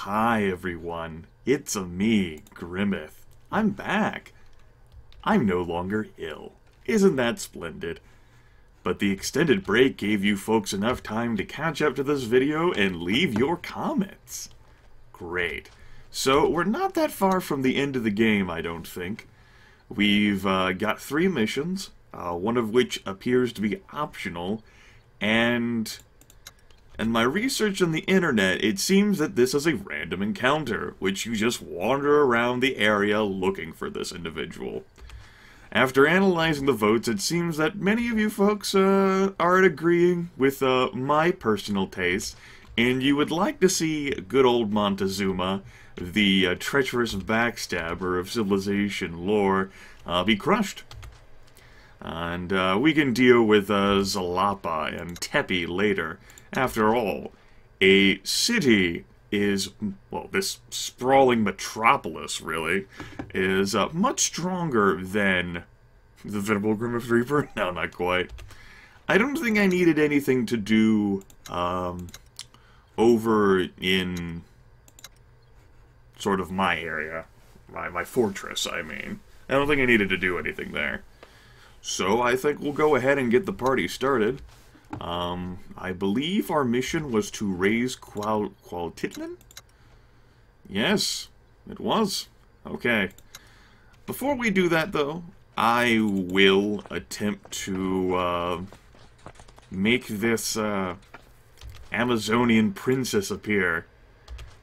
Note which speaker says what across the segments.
Speaker 1: Hi everyone, it's me, Grimith. I'm back. I'm no longer ill. Isn't that splendid? But the extended break gave you folks enough time to catch up to this video and leave your comments. Great. So we're not that far from the end of the game, I don't think. We've got 3 missions, one of which appears to be optional, and in my research on the internet, it seems that this is a random encounter, which you just wander around the area looking for this individual. After analyzing the votes, it seems that many of you folks are agreeing with my personal taste, and you would like to see good old Montezuma, the treacherous backstabber of civilization lore, be crushed. And we can deal with Zalapa and Tepi later. After all, a city is, well, this sprawling metropolis, really, is much stronger than the Venerable Grimith Reaper. No, not quite. I don't think I needed anything to do over in sort of my area. My fortress, I mean. I don't think I needed to do anything there. So I think we'll go ahead and get the party started. I believe our mission was to raise Qualtitlan? Yes, it was. Okay. Before we do that, though, I will attempt to, make this, Amazonian princess appear.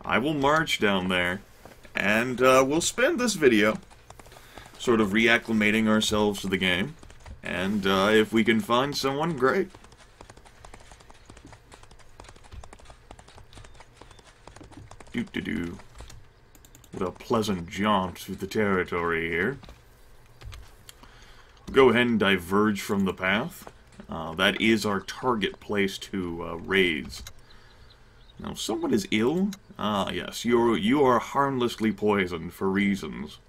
Speaker 1: I will march down there, and, we'll spend this video sort of reacclimating ourselves to the game, and, if we can find someone, great. What a pleasant jaunt through the territory here. Go ahead and diverge from the path. That is our target place to raise. Now, someone is ill? Yes, you are harmlessly poisoned for reasons,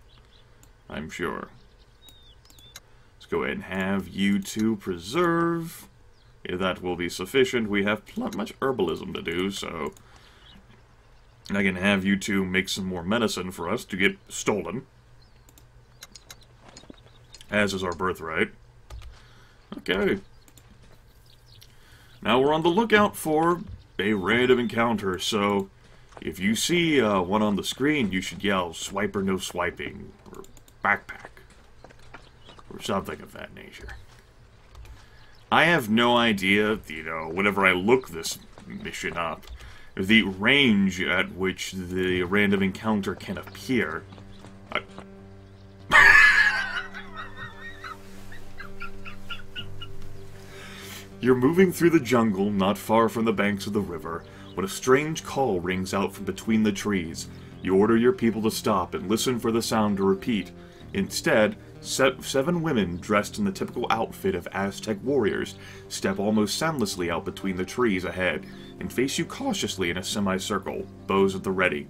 Speaker 1: I'm sure. Let's go ahead and have you two preserve. If that will be sufficient, we have not much herbalism to do, so I can have you two make some more medicine for us to get stolen. As is our birthright. Okay. Now we're on the lookout for a random encounter, so if you see one on the screen, you should yell, "Swipe or no swiping," or "backpack," or something of that nature. I have no idea, whenever I look this mission up, the range at which the random encounter can appear. You're moving through the jungle not far from the banks of the river when a strange call rings out from between the trees. You order your people to stop and listen for the sound to repeat. Instead, 7 women dressed in the typical outfit of Aztec warriors step almost soundlessly out between the trees ahead and face you cautiously in a semicircle, bows at the ready.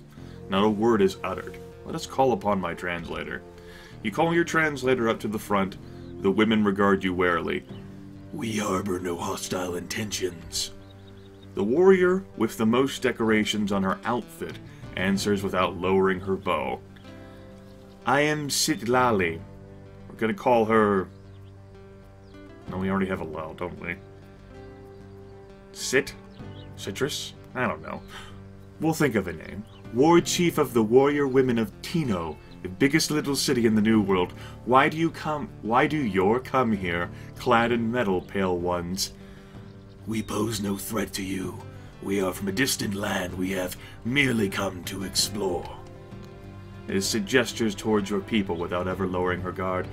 Speaker 1: Not a word is uttered. Let us call upon my translator. You call your translator up to the front. The women regard you warily. "We harbor no hostile intentions." The warrior, with the most decorations on her outfit, answers without lowering her bow. "I am Sitlali. We're gonna call her..." No, we already have a Lal, don't we? Citrus? I don't know. We'll think of a name. "War Chief of the Warrior Women of Tino, the biggest little city in the New World. Why do you come here, clad in metal, pale ones?" "We pose no threat to you. We are from a distant land. We have merely come to explore." As it gestures towards your people without ever lowering her guard.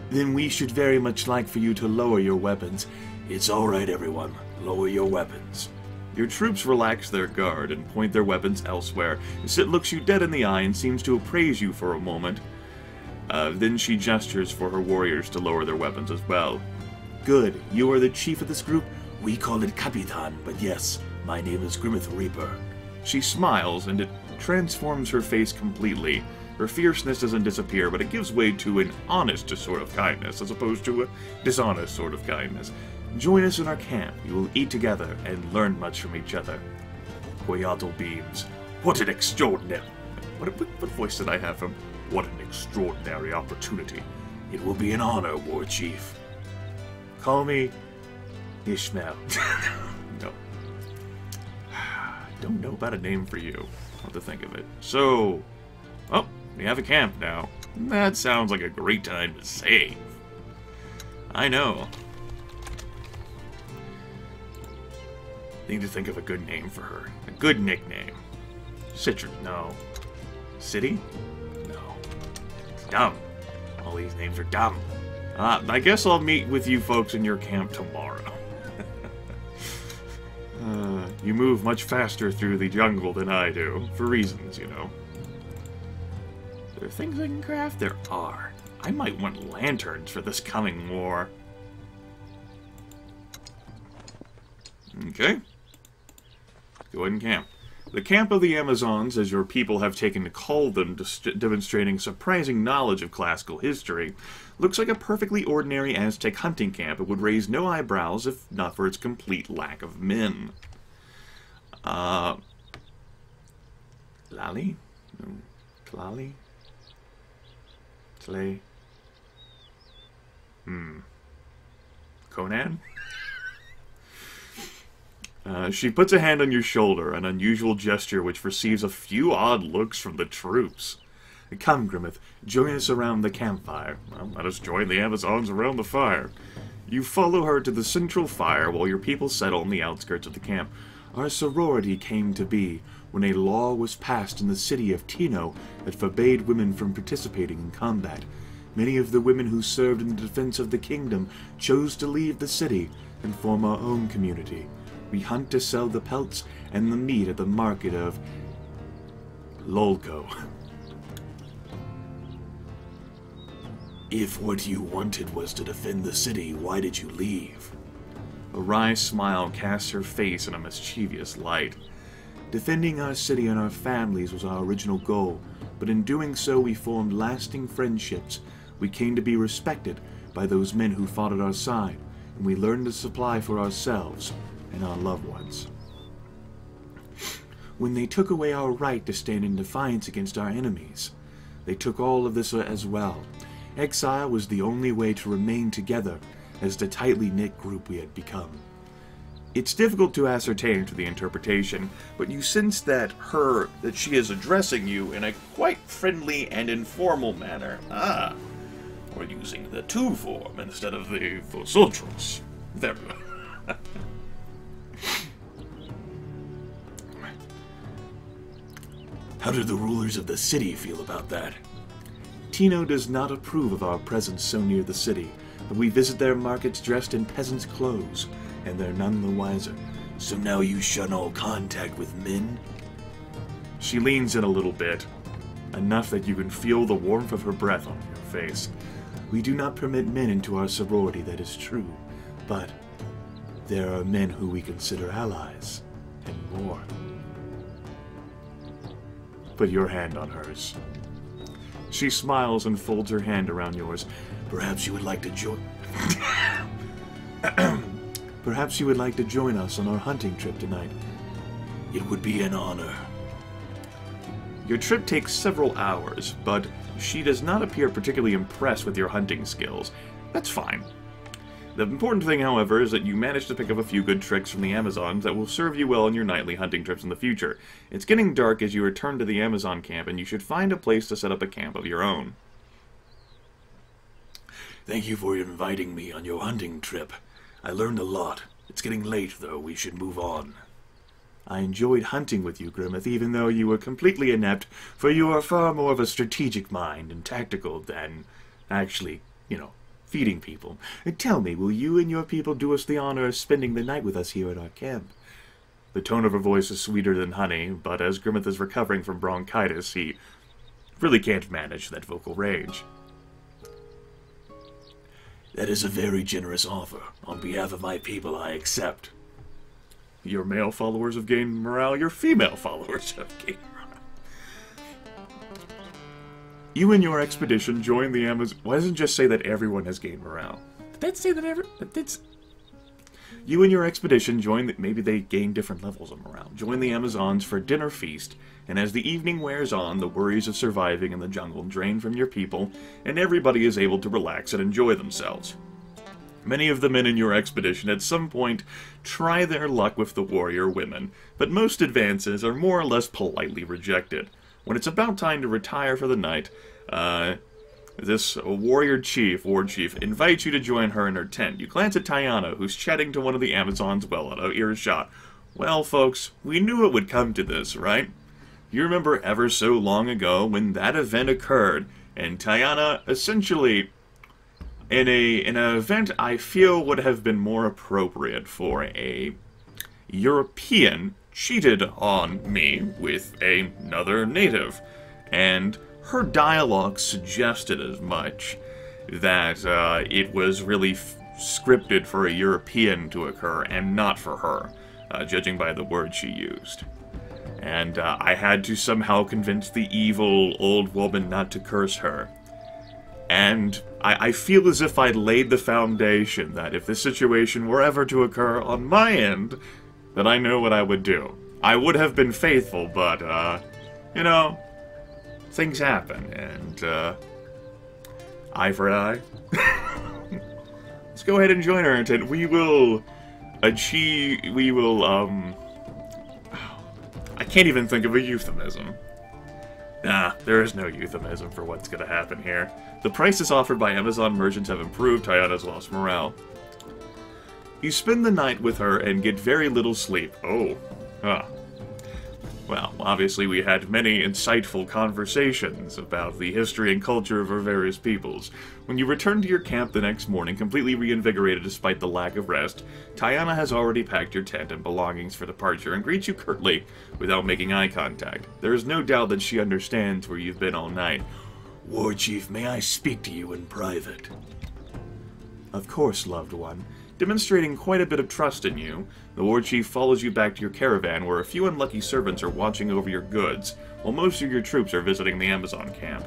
Speaker 1: "Then we should very much like for you to lower your weapons." "It's all right, everyone. Lower your weapons." Your troops relax their guard and point their weapons elsewhere. Sit looks you dead in the eye and seems to appraise you for a moment. Then she gestures for her warriors to lower their weapons as well. "Good. You are the chief of this group?" "We call it Capitan, but yes, my name is Grimith Reaper." She smiles, and it transforms her face completely. Her fierceness doesn't disappear, but it gives way to an honest sort of kindness, as opposed to a dishonest sort of kindness. "Join us in our camp. You will eat together and learn much from each other." Coyatal beams. What an extraordinary... What voice did I have from? What an extraordinary opportunity. It will be an honor, War Chief. Call me Ishmael. No. I don't know about a name for you. I'll have to think of it. So, oh, we have a camp now. That sounds like a great time to save. I know. Need to think of a good name for her. A good nickname. Citron, no. City? No. It's dumb. All these names are dumb. I guess I'll meet with you folks in your camp tomorrow. You move much faster through the jungle than I do, for reasons, you know. There are things I can craft? There are. I might want lanterns for this coming war. Okay. Go ahead and camp. The Camp of the Amazons, as your people have taken to call them, demonstrating surprising knowledge of classical history, looks like a perfectly ordinary Aztec hunting camp. It would raise no eyebrows if not for its complete lack of men. Lali? No. Tlali? Tle? Conan? She puts a hand on your shoulder, an unusual gesture which receives a few odd looks from the troops. Come, Grimith, join us around the campfire. Well, let us join the Amazons around the fire. You follow her to the central fire while your people settle on the outskirts of the camp. Our sorority came to be when a law was passed in the city of Tino that forbade women from participating in combat. Many of the women who served in the defense of the kingdom chose to leave the city and form our own community. We hunt to sell the pelts and the meat at the market of Lolko. If what you wanted was to defend the city, why did you leave? A wry smile casts her face in a mischievous light. Defending our city and our families was our original goal, but in doing so we formed lasting friendships. We came to be respected by those men who fought at our side, and we learned to supply for ourselves and our loved ones. When they took away our right to stand in defiance against our enemies, they took all of this as well. Exile was the only way to remain together as the tightly knit group we had become. It's difficult to ascertain to the interpretation, but you sense that she is addressing you in a quite friendly and informal manner. Ah, we're using the tu form instead of the vosotros. There we go. How do the rulers of the city feel about that? Tino does not approve of our presence so near the city, but we visit their markets dressed in peasants' clothes, and they're none the wiser. So now you shun all contact with men? She leans in a little bit, enough that you can feel the warmth of her breath on your face. We do not permit men into our sorority, that is true, but there are men who we consider allies, and more. Put your hand on hers. She smiles and folds her hand around yours. Perhaps you would like to join... Perhaps you would like to join us on our hunting trip tonight. It would be an honor. Your trip takes several hours, but she does not appear particularly impressed with your hunting skills. That's fine. The important thing, however, is that you managed to pick up a few good tricks from the Amazons that will serve you well on your nightly hunting trips in the future. It's getting dark as you return to the Amazon camp, and you should find a place to set up a camp of your own. Thank you for inviting me on your hunting trip. I learned a lot. It's getting late, though. We should move on. I enjoyed hunting with you, Grimith, even though you were completely inept, for you are far more of a strategic mind and tactical than actually, feeding people. Tell me, will you and your people do us the honor of spending the night with us here at our camp? The tone of her voice is sweeter than honey, but as Grimith is recovering from bronchitis, he really can't manage that vocal range. That is a very generous offer. On behalf of my people, I accept. Your male followers have gained morale, your female followers have gained morale. You and your expedition join the Amazon... Why doesn't it just say that everyone has gained morale? Did that say that You and your expedition join maybe they gain different levels of morale. Join the Amazons for a dinner feast, and as the evening wears on, the worries of surviving in the jungle drain from your people, and everybody is able to relax and enjoy themselves. Many of the men in your expedition at some point try their luck with the warrior women, but most advances are more or less politely rejected. When it's about time to retire for the night, this ward chief, invites you to join her in her tent. You glance at Tiana, who's chatting to one of the Amazons well out of earshot. Well, folks, we knew it would come to this, right? You remember ever so long ago when that event occurred, and Tiana essentially, in an event I feel would have been more appropriate for a European, cheated on me with another native, and her dialogue suggested as much, that it was really scripted for a European to occur and not for her, judging by the words she used. And I had to somehow convince the evil old woman not to curse her. And I feel as if I'd laid the foundation that if this situation were ever to occur on my end, that I know what I would do. I would have been faithful, but, you know, things happen, and, eye for an eye. Let's go ahead and join her, and we will I can't even think of a euphemism. Nah, there is no euphemism for what's gonna happen here. The prices offered by Amazon merchants have improved Tiana's lost morale. You spend the night with her and get very little sleep. Oh, huh. Well, obviously we had many insightful conversations about the history and culture of our various peoples. When you return to your camp the next morning, completely reinvigorated despite the lack of rest, Tiana has already packed your tent and belongings for departure and greets you curtly without making eye contact. There is no doubt that she understands where you've been all night. War Chief, may I speak to you in private? Of course, loved one. Demonstrating quite a bit of trust in you, the War Chief follows you back to your caravan where a few unlucky servants are watching over your goods, while most of your troops are visiting the Amazon camp.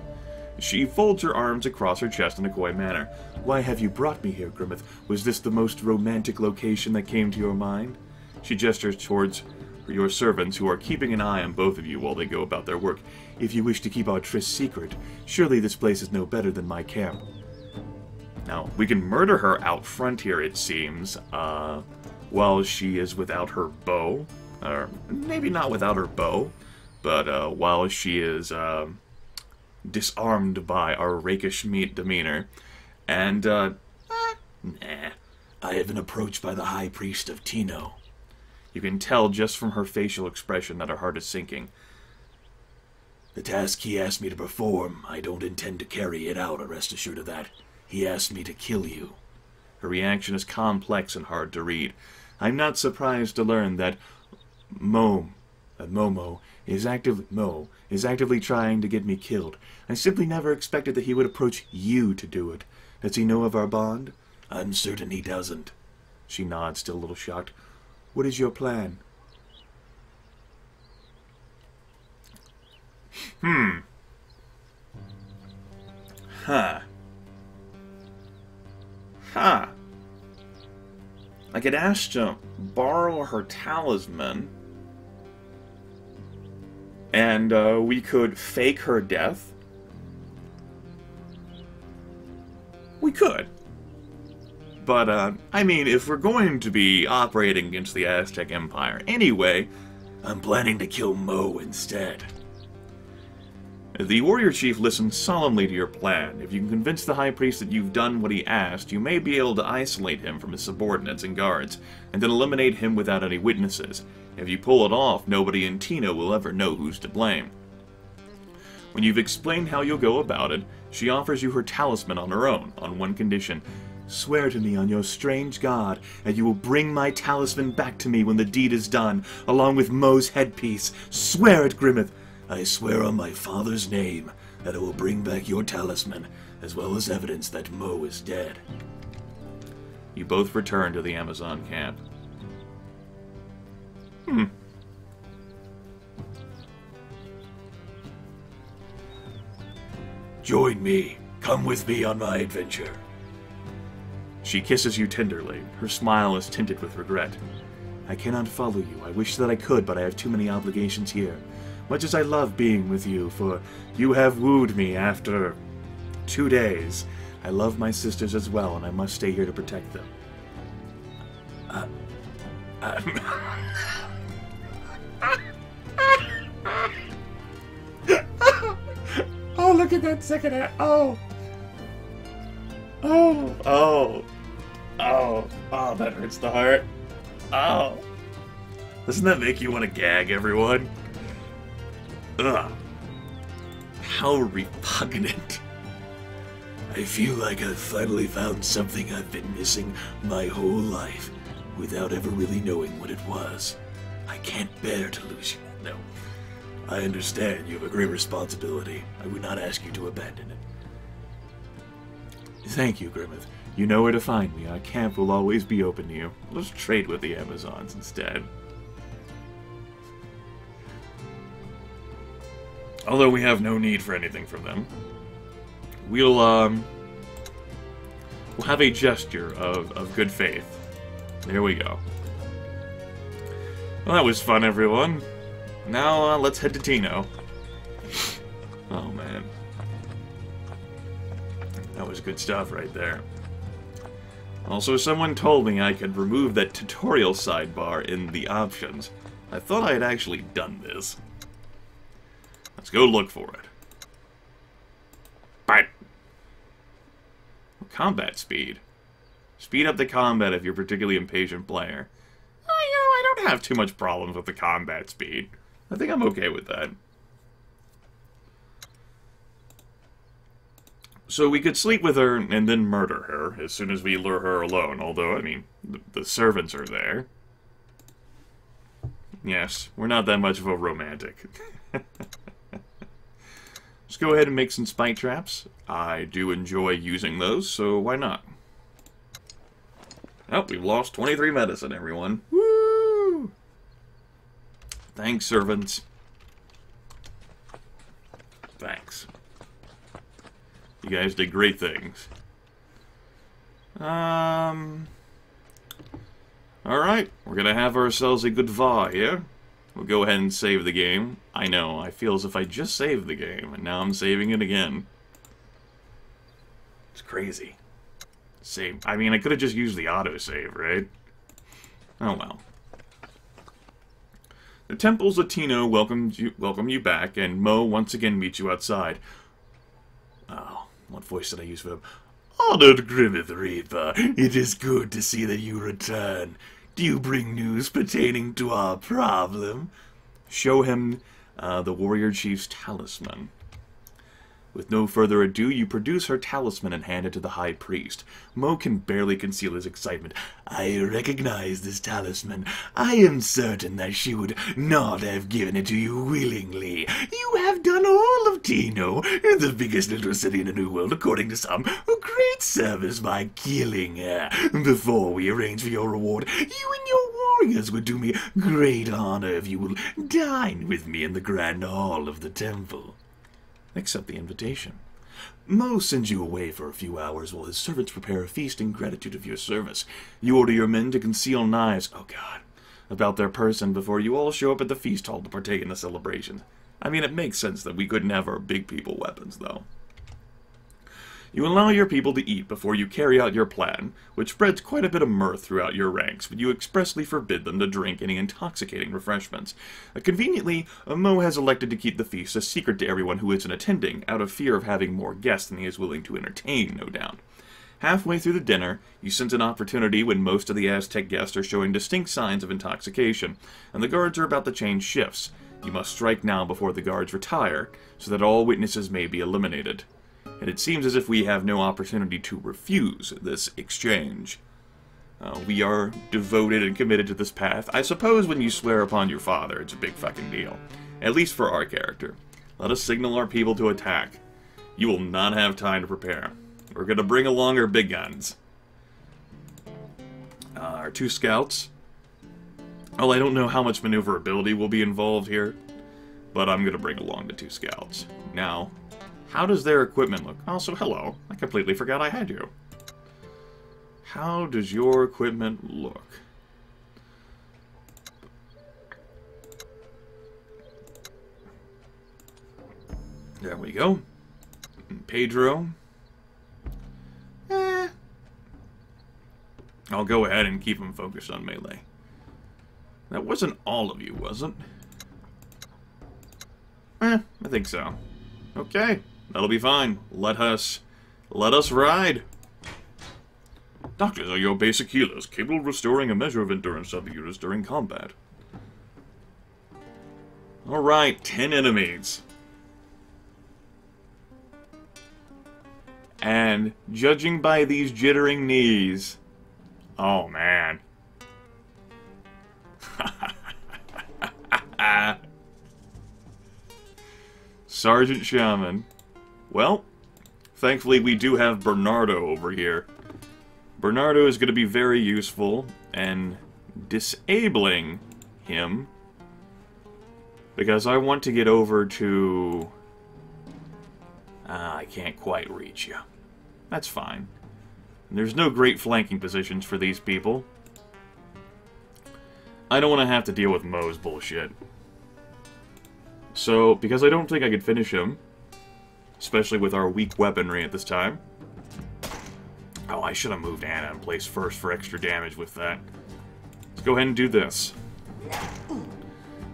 Speaker 1: She folds her arms across her chest in a coy manner. Why have you brought me here, Grimith? Was this the most romantic location that came to your mind? She gestures towards your servants, who are keeping an eye on both of you while they go about their work. If you wish to keep our tryst secret, surely this place is no better than my camp. Now, we can murder her out front here, it seems, while she is without her bow. Or maybe not without her bow, but while she is disarmed by our rakish demeanor. And, nah. I have been approached by the High Priest of Tino. You can tell just from her facial expression that her heart is sinking. The task he asked me to perform, I don't intend to carry it out, rest assured of that. He asked me to kill you. Her reaction is complex and hard to read. I'm not surprised to learn that Momo is actively trying to get me killed. I simply never expected that he would approach you to do it. Does he know of our bond? I'm certain he doesn't. She nods, still a little shocked. What is your plan? Huh. I could ask to borrow her talisman, and we could fake her death. We could. But, I mean, if we're going to be operating against the Aztec Empire anyway, I'm planning to kill Mo instead. The warrior chief listens solemnly to your plan. If you can convince the high priest that you've done what he asked, you may be able to isolate him from his subordinates and guards, and then eliminate him without any witnesses. If you pull it off, nobody in Tino will ever know who's to blame. When you've explained how you'll go about it, she offers you her talisman on her own, on one condition. Swear to me on your strange god that you will bring my talisman back to me when the deed is done, along with Mo's headpiece. Swear it, Grimith! I swear on my father's name that I will bring back your talisman, as well as evidence that Mo is dead. You both return to the Amazon camp. Join me. Come with me on my adventure. She She kisses you tenderly. Her smile is tinted with regret. I cannot follow you. I wish that I could, but I have too many obligations here. Much as I love being with you, for you have wooed me after 2 days. I love my sisters as well, and I must stay here to protect them. Oh, look at that second act. Oh, that hurts the heart. Oh. Doesn't that make you want to gag, everyone? Ugh. How repugnant. I feel like I've finally found something I've been missing my whole life without ever really knowing what it was. I can't bear to lose you. No. I understand you have a great responsibility. I would not ask you to abandon it. Thank you, Grimith. You know where to find me. Our camp will always be open to you. Let's trade with the Amazons instead. Although we have no need for anything from them. We'll have a gesture of good faith. There we go. Well, that was fun, everyone. Now, let's head to Tino. Oh, man. That was good stuff right there. Also, someone told me I could remove that tutorial sidebar in the options. I thought I had actually done this. Let's go look for it. Bite! Combat speed. Speed up the combat if you're a particularly impatient player. I don't have too much problems with the combat speed. I think I'm okay with that. So we could sleep with her and then murder her as soon as we lure her alone. Although, I mean, the servants are there. Yes, we're not that much of a romantic. Let's go ahead and make some spike traps. I do enjoy using those, so why not? Oh, we've lost 23 medicine, everyone. Woo! Thanks, servants. Thanks. You guys did great things. Alright, we're gonna have ourselves a good VAR here. We'll go ahead and save the game. I know, I feel as if I just saved the game, and now I'm saving it again. It's crazy. Save. I mean, I could have just used the autosave, right? Oh well. The temples of Tino welcome you back, and Mo once again meets you outside. Oh, what voice did I use for him? Honored Grimith Reaper, it is good to see that you return. Do you bring news pertaining to our problem? Show him the warrior chief's talisman. With no further ado, you produce her talisman and hand it to the high priest. Mo can barely conceal his excitement. I recognize this talisman. I am certain that she would not have given it to you willingly. You have done all of Tino, the biggest little city in the New World, according to some, a great service by killing her. Before we arrange for your reward, you and your warriors would do me great honor if you will dine with me in the grand hall of the temple. Accept the invitation. Mo sends you away for a few hours while his servants prepare a feast in gratitude of your service. You order your men to conceal knives, oh god, about their person before you all show up at the feast hall to partake in the celebration. I mean, it makes sense that we couldn't have our big people weapons, though. You allow your people to eat before you carry out your plan, which spreads quite a bit of mirth throughout your ranks, but you expressly forbid them to drink any intoxicating refreshments. Conveniently, Mo has elected to keep the feast a secret to everyone who isn't attending, out of fear of having more guests than he is willing to entertain, no doubt. Halfway through the dinner, you sense an opportunity when most of the Aztec guests are showing distinct signs of intoxication, and the guards are about to change shifts. You must strike now before the guards retire, so that all witnesses may be eliminated. And it seems as if we have no opportunity to refuse this exchange. We are devoted and committed to this path. I suppose when you swear upon your father, it's a big fucking deal. At least for our character. Let us signal our people to attack. You will not have time to prepare. We're going to bring along our big guns. Our 2 scouts. Well, I don't know how much maneuverability will be involved here, but I'm going to bring along the 2 scouts. Now, how does their equipment look? Also, hello. I completely forgot I had you. How does your equipment look? There we go. Pedro. I'll go ahead and keep him focused on melee. That wasn't all of you, was it? I think so. Okay, that'll be fine. Let us ride. Doctors are your basic healers, capable of restoring a measure of endurance to other units during combat. Alright, 10 enemies. And judging by these jittering knees, oh man. Sergeant Shaman. Well, thankfully we do have Bernardo over here. Bernardo is going to be very useful, and disabling him, because I want to get over to... I can't quite reach you. That's fine. There's no great flanking positions for these people. I don't want to have to deal with Moe's bullshit. So, because I don't think I could finish him, especially with our weak weaponry at this time. Oh, I should have moved Anna in place first for extra damage with that. Let's go ahead and do this.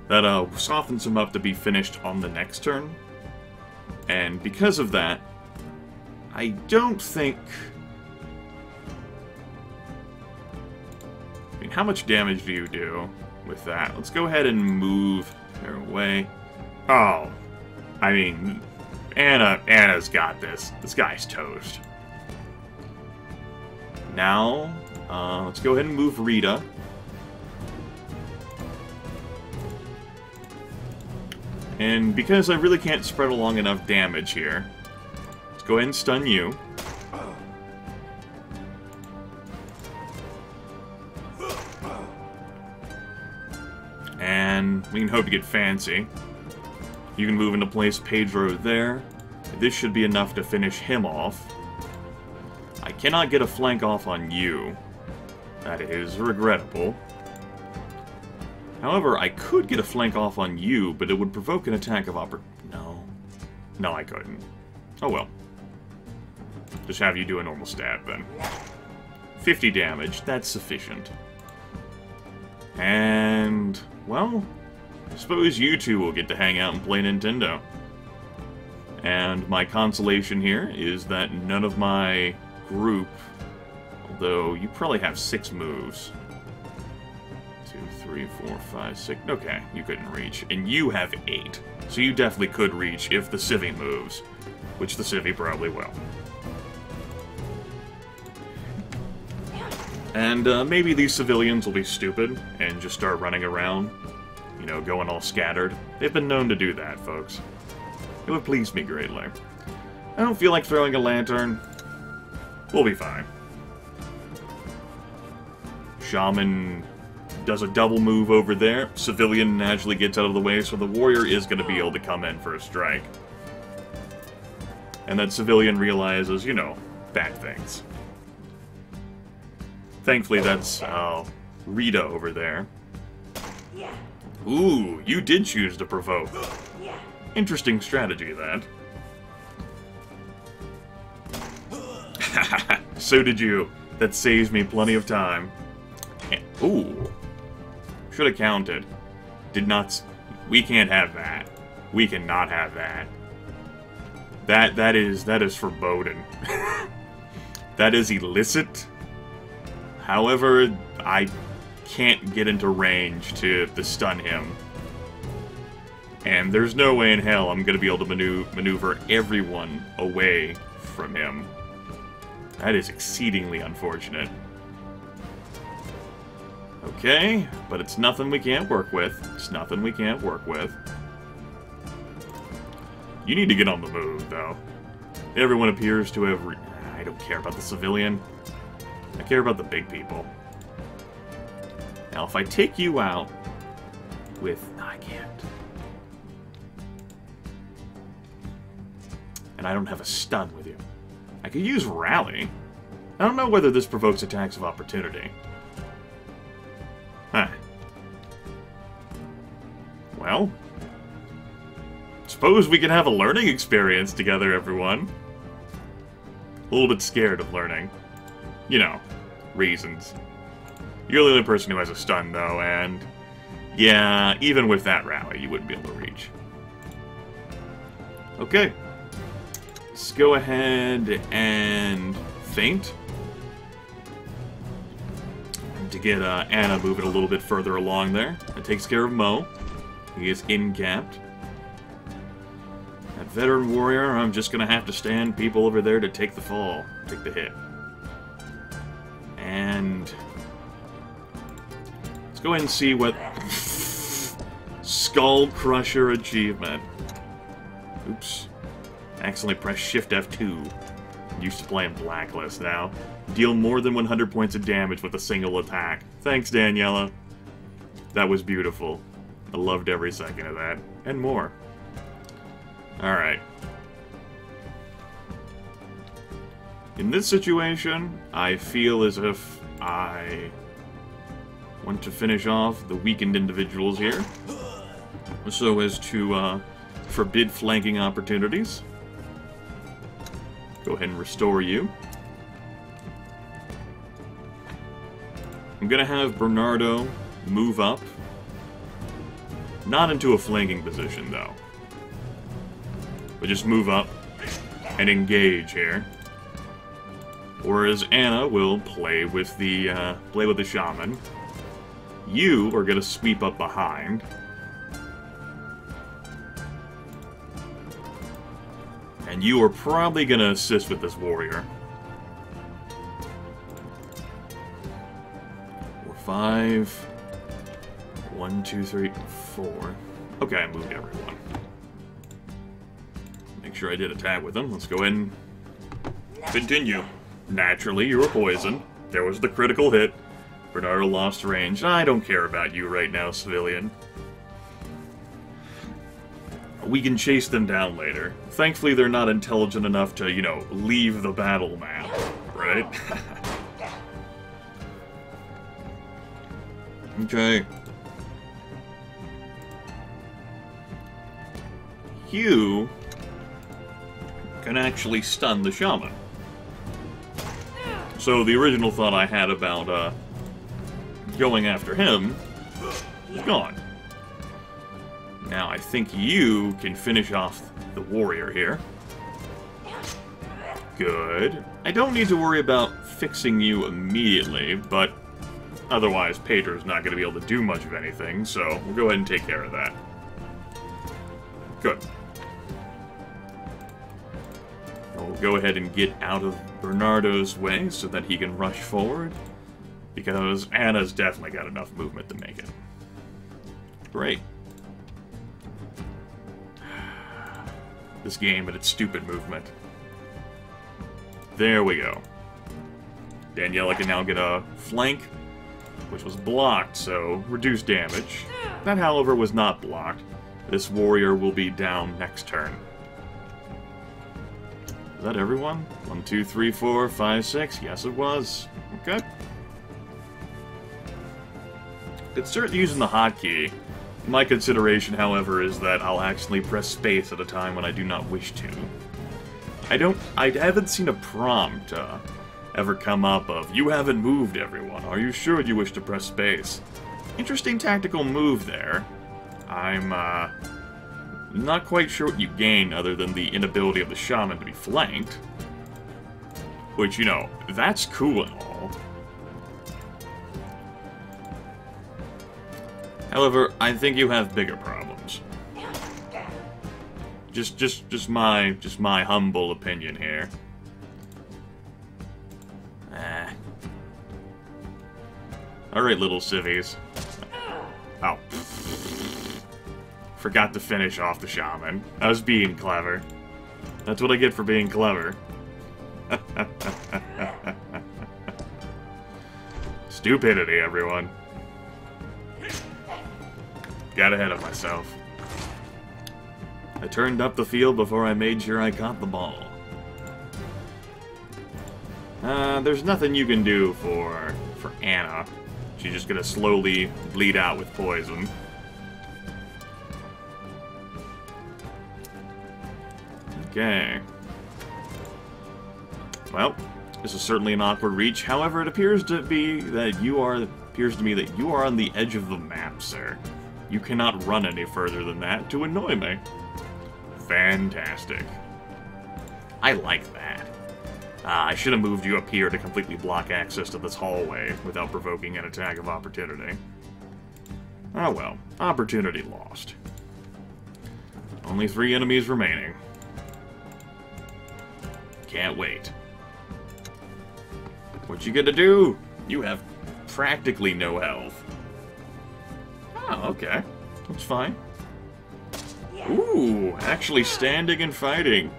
Speaker 1: That softens him up to be finished on the next turn. And because of that, I don't think... I mean, how much damage do you do with that? Let's go ahead and move her away. Oh, I mean, Anna's got this. This guy's toast. Now, let's go ahead and move Rita. And because I really can't spread along enough damage here, let's go ahead and stun you. And we can hope to get fancy. You can move into place Pedro there. This should be enough to finish him off. I cannot get a flank off on you. That is regrettable. However, I could get a flank off on you, but it would provoke an attack of No. No, I couldn't. Oh well. Just have you do a normal stab, then. 50 damage, that's sufficient. And... well... I suppose you two will get to hang out and play Nintendo. And my consolation here is that none of my group, although you probably have 6 moves. 2, 3, 4, 5, 6. Okay, you couldn't reach. And you have 8. So you definitely could reach if the civvy moves, which the civvy probably will. And maybe these civilians will be stupid and just start running around. You know, going all scattered. They've been known to do that, folks. It would please me greatly. I don't feel like throwing a lantern. We'll be fine. Shaman does a double move over there. Civilian naturally gets out of the way, so the warrior is going to be able to come in for a strike. And that civilian realizes, you know, bad things. Thankfully, that's Rita over there. Ooh, you did choose to provoke. Interesting strategy, that. So did you. That saves me plenty of time. Ooh. Should have counted. Did not... We can't have that. We cannot have that. That is foreboding. That is illicit. However, I can't get into range to stun him. And there's no way in hell I'm going to be able to maneuver everyone away from him. That is exceedingly unfortunate. Okay, but it's nothing we can't work with. It's nothing we can't work with. You need to get on the move, though. Everyone appears to have... I don't care about the civilian. I care about the big people. Now, if I take you out with... No, I can't. And I don't have a stun with you. I could use Rally. I don't know whether this provokes attacks of opportunity. Huh. Well, suppose we can have a learning experience together, everyone. A little bit scared of learning. You know, reasons. You're the only person who has a stun, though, and... yeah, even with that rally, you wouldn't be able to reach. Okay. Let's go ahead and feint. To get Anna moving a little bit further along there. That takes care of Mo. He is in-capped. That veteran warrior, I'm just going to have to stand people over there to take the fall. Take the hit. And... let's go ahead and see what... Skull Crusher achievement. Oops. Accidentally pressed Shift F2. Used to playing Blacklist now. Deal more than 100 points of damage with a single attack. Thanks, Daniela. That was beautiful. I loved every second of that. And more. Alright. In this situation, I feel as if I want to finish off the weakened individuals here, so as to forbid flanking opportunities. Go ahead and restore you. I'm gonna have Bernardo move up. Not into a flanking position, though. But just move up and engage here. Whereas Anna will play with the shaman. You are gonna sweep up behind. And you are probably gonna assist with this warrior. 4, 5. 1, 2, 3, 4. Okay, I moved everyone. Make sure I did attack with them. Let's go ahead and continue. Naturally, you were poisoned. There was the critical hit. Bernardo lost range. I don't care about you right now, civilian. We can chase them down later. Thankfully, they're not intelligent enough to, you know, leave the battle map, right? Okay. You can actually stun the shaman. So the original thought I had about going after him is gone. Now I think you can finish off the warrior here. Good. I don't need to worry about fixing you immediately, but otherwise Pedro's not going to be able to do much of anything, so we'll go ahead and take care of that. Good. We'll go ahead and get out of Bernardo's way so that he can rush forward, because Anna's definitely got enough movement to make it. Great. This game and its stupid movement. There we go. Daniela can now get a flank, which was blocked, so reduced damage. That, however, was not blocked. This warrior will be down next turn. Is that everyone? 1, 2, 3, 4, 5, 6. Yes, it was. Okay. Could start using the hotkey. My consideration, however, is that I'll actually press space at a time when I do not wish to. I haven't seen a prompt ever come up of, "You haven't moved, everyone. Are you sure you wish to press space?" Interesting tactical move there. I'm not quite sure what you gain other than the inability of the shaman to be flanked. Which, you know, that's cool and all. However, I think you have bigger problems. Just my humble opinion here. Alright, little civvies. Oh. Forgot to finish off the shaman. I was being clever. That's what I get for being clever. Stupidity, everyone. Got ahead of myself. I turned up the field before I made sure I caught the ball. There's nothing you can do for Anna. She's just gonna slowly bleed out with poison. Okay. Well, this is certainly an awkward reach. However, it appears to me that you are on the edge of the map, sir. You cannot run any further than that to annoy me. Fantastic. I like that. I should have moved you up here to completely block access to this hallway without provoking an attack of opportunity. Oh well, opportunity lost. Only 3 enemies remaining. Can't wait. What you gonna do? You have practically no health. Oh, okay. That's fine. Ooh, actually standing and fighting.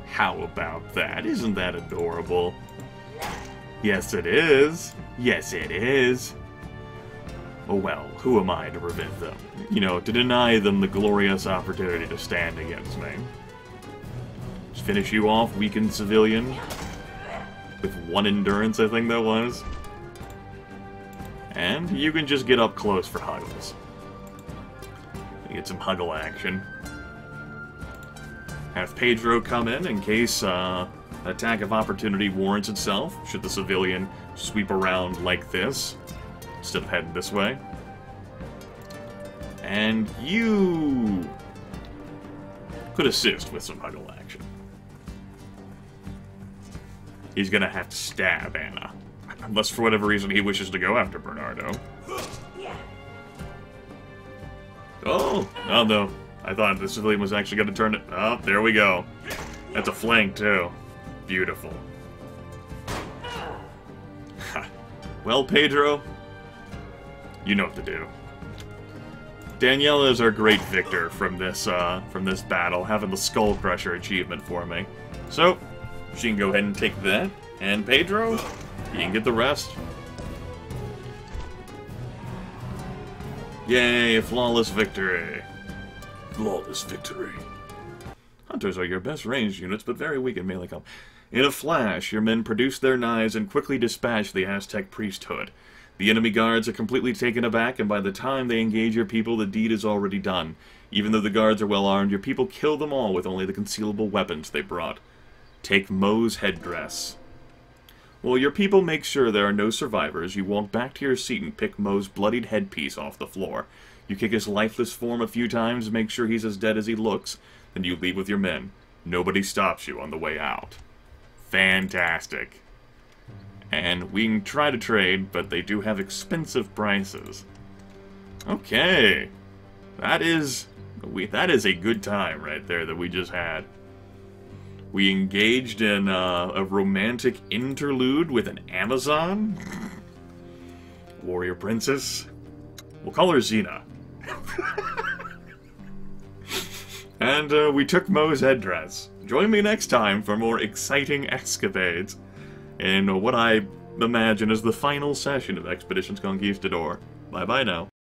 Speaker 1: How about that? Isn't that adorable? Yes, it is. Yes, it is. Oh well, who am I to prevent them? You know, to deny them the glorious opportunity to stand against me. Just finish you off, weakened civilian. With 1 endurance, I think that was. And you can just get up close for huggles. Get some huggle action. Have Pedro come in case attack of opportunity warrants itself, should the civilian sweep around like this, instead of heading this way. And you could assist with some huggle action. He's gonna have to stab Anna. Unless for whatever reason he wishes to go after Bernardo. Oh no. I thought the civilian was actually going to turn it... Oh, there we go. That's a flank, too. Beautiful. Well, Pedro, you know what to do. Daniela is our great victor from this battle, having the Skull Crusher achievement for me. So, she can go ahead and take that. And Pedro, you can get the rest. Yay, flawless victory. Flawless victory. Hunters are your best ranged units, but very weak in melee combat. In a flash, your men produce their knives and quickly dispatch the Aztec priesthood. The enemy guards are completely taken aback, and by the time they engage your people, the deed is already done. Even though the guards are well armed, your people kill them all with only the concealable weapons they brought. Take Moe's headdress. While your people make sure there are no survivors, you walk back to your seat and pick Moe's bloodied headpiece off the floor. You kick his lifeless form a few times, make sure he's as dead as he looks, then you leave with your men. Nobody stops you on the way out. Fantastic. And we can try to trade, but they do have expensive prices. Okay. That is a good time right there that we just had. We engaged in a romantic interlude with an Amazon. Warrior princess. We'll call her Xena. And we took Moe's headdress. Join me next time for more exciting escapades in what I imagine is the final session of Expeditions Conquistador. Bye-bye now.